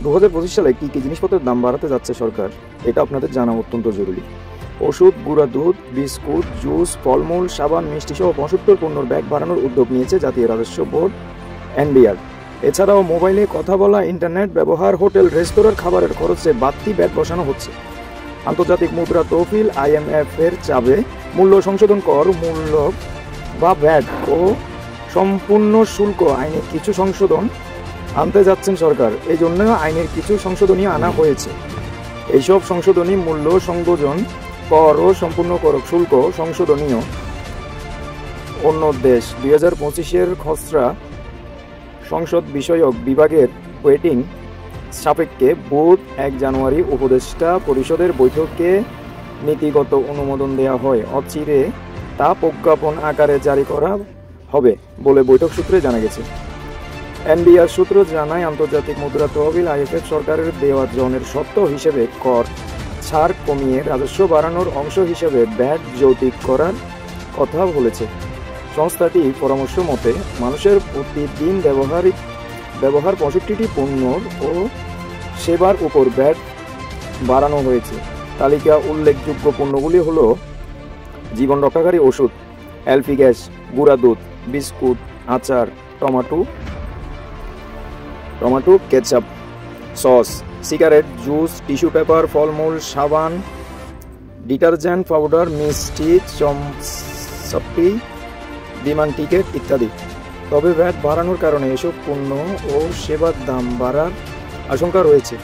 2025 সালে কী কী জিনিসপত্রের দাম বাড়াতে যাচ্ছে সরকার, এটা আপনাদের জানা অত্যন্ত জরুরি। ওষুধ, গুঁড়া দুধ, বিস্কুট, জুস, ফলমূল, সাবান, মিষ্টি সহ 75 পণ্যর ব্যাট বাড়ানোর উদ্যোগ নিয়েছে জাতীয় রাজস্ব বোর্ড এনবিআর। এছাড়াও মোবাইলে কথা বলা, ইন্টারনেট ব্যবহার, হোটেল রেস্তোরাঁর খাবারের খরচে বাড়তি ব্যাট বসানো হচ্ছে। আন্তর্জাতিক মুদ্রা তহবিল IMF এর চাপে মূল্য সংশোধন কর, মূল্য বা ভ্যাট ও সম্পূর্ণ শুল্ক আইনে কিছু সংশোধন আনতে যাচ্ছেন সরকার। এই জন্য আইনের কিছু সংশোধনী আনা হয়েছে। এইসব সংশোধনী মূল্য সংযোজন কর ও সম্পূর্ণ কর শুল্ক সংশোধনীয় অন্য দেশ 2025-এর খসড়া সংসদ বিষয়ক বিভাগের ওয়েটিং সাপেক্ষে বুধ 1 জানুয়ারি উপদেষ্টা পরিষদের বৈঠকে নীতিগত অনুমোদন দেওয়া হয়। অচিরে তা প্রজ্ঞাপন আকারে জারি করা হবে বলে বৈঠক সূত্রে জানা গেছে। এনবিআর সূত্র জানায়, আন্তর্জাতিক মুদ্রা তহবিল IMF সরকারের দেওয়া জনের শর্ত হিসেবে কর ছাড় কমিয়ে রাজস্ব বাড়ানোর অংশ হিসেবে ব্যাট যৌক্তিক করার কথা বলেছে। সংস্থাটি পরামর্শ মতে মানুষের প্রতিদিন ব্যবহার 65টি পণ্য ও সেবার উপর ব্যাট বাড়ানো হয়েছে। তালিকা উল্লেখযোগ্য পণ্যগুলি হল জীবন রক্ষাকারী ওষুধ, এলপি গ্যাস, গুঁড়া দুধ, বিস্কুট, আচার, tomato ketchup, sauce, cigarette, juice, tissue paper, ফলমূল, সাবান, ডিটারজেন্ট পাউডার, মিষ্টি, চমচপটি, বিমান টিকিট ইত্যাদি। তবে ভ্যাট বাড়ানোর কারণে এসব পণ্য ও সেবার দাম বাড়ার আশঙ্কা রয়েছে,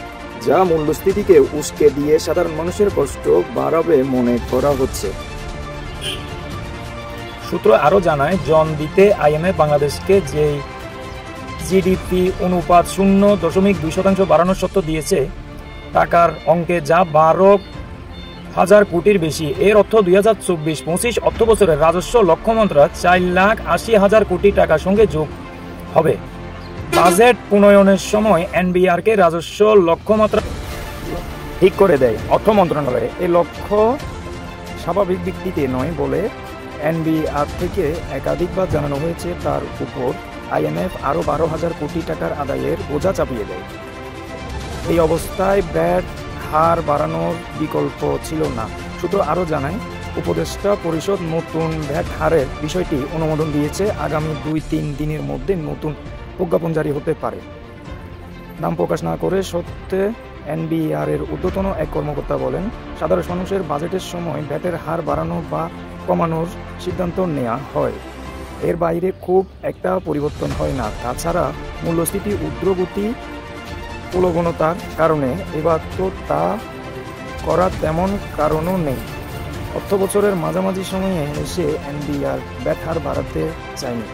যা মূল্যস্ফীতিকে উস্কে দিয়ে সাধারণ মানুষের কষ্ট বাড়াবে মনে করা হচ্ছে। সূত্র আরও জানায়, জন দিতে IMF বাংলাদেশকে যে জিডিপি অনুপাত 0.2% বাড়ানোর শর্ত দিয়েছে, টাকার অঙ্কে যা 12,000 কোটির বেশি। এর অর্থ 2024-25 অর্থ বছরের রাজস্ব লক্ষ্যমাত্রা 4,80,000 কোটি টাকার সঙ্গে যোগ হবে। বাজেট প্রণয়নের সময় এনবিআরকে রাজস্ব লক্ষ্যমাত্রা ঠিক করে দেয় অর্থ মন্ত্রণালয়। এই লক্ষ্য স্বাভাবিক ভিত্তিতে নয় বলে এনবিআর থেকে একাধিকবার জানানো হয়েছে। তার উপর IMF আরও 12,000 কোটি টাকার আদায়ের বোঝা চাপিয়ে দেয়। এই অবস্থায় ব্যাট হার বাড়ানোর বিকল্প ছিল না। সূত্র আরও জানায়, উপদেষ্টা পরিষদ নতুন ভ্যাট হারের বিষয়টি অনুমোদন দিয়েছে। আগামী 2-3 দিনের মধ্যে নতুন প্রজ্ঞাপন জারি হতে পারে। নাম প্রকাশ না করে সত্ত্বে এনবিআর এর ঊর্ধ্বতন এক কর্মকর্তা বলেন, সাধারণ মানুষের বাজেটের সময় ভ্যাটের হার বাড়ানো বা কমানোর সিদ্ধান্ত নেওয়া হয়। এর বাইরে খুব একটা পরিবর্তন হয় না। তাছাড়া মূল্যস্ফীতি ঊর্ধ্বগতি প্রবণতার কারণে এবার তো তা করার তেমন কারণও নেই। অর্থ বছরের মাঝামাঝি সময়ে এসে এনবিআর ব্যাট হার বাড়াতে চায়নি।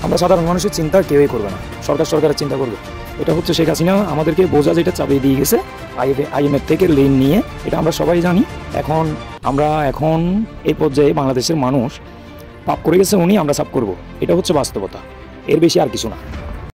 আমরা সাধারণ মানুষের চিন্তা কেউই করবে না, সরকারের চিন্তা করবে। এটা হচ্ছে শেখ হাসিনা আমাদেরকে বোঝা যেটা চাপিয়ে দিয়ে গেছে IMF থেকে ঋণ নিয়ে, এটা আমরা সবাই জানি। এখন এই পর্যায়ে বাংলাদেশের মানুষ পাপ করে গেছে উনি, আমরা সাফ করব। এটা হচ্ছে বাস্তবতা, এর বেশি আর কিছু না।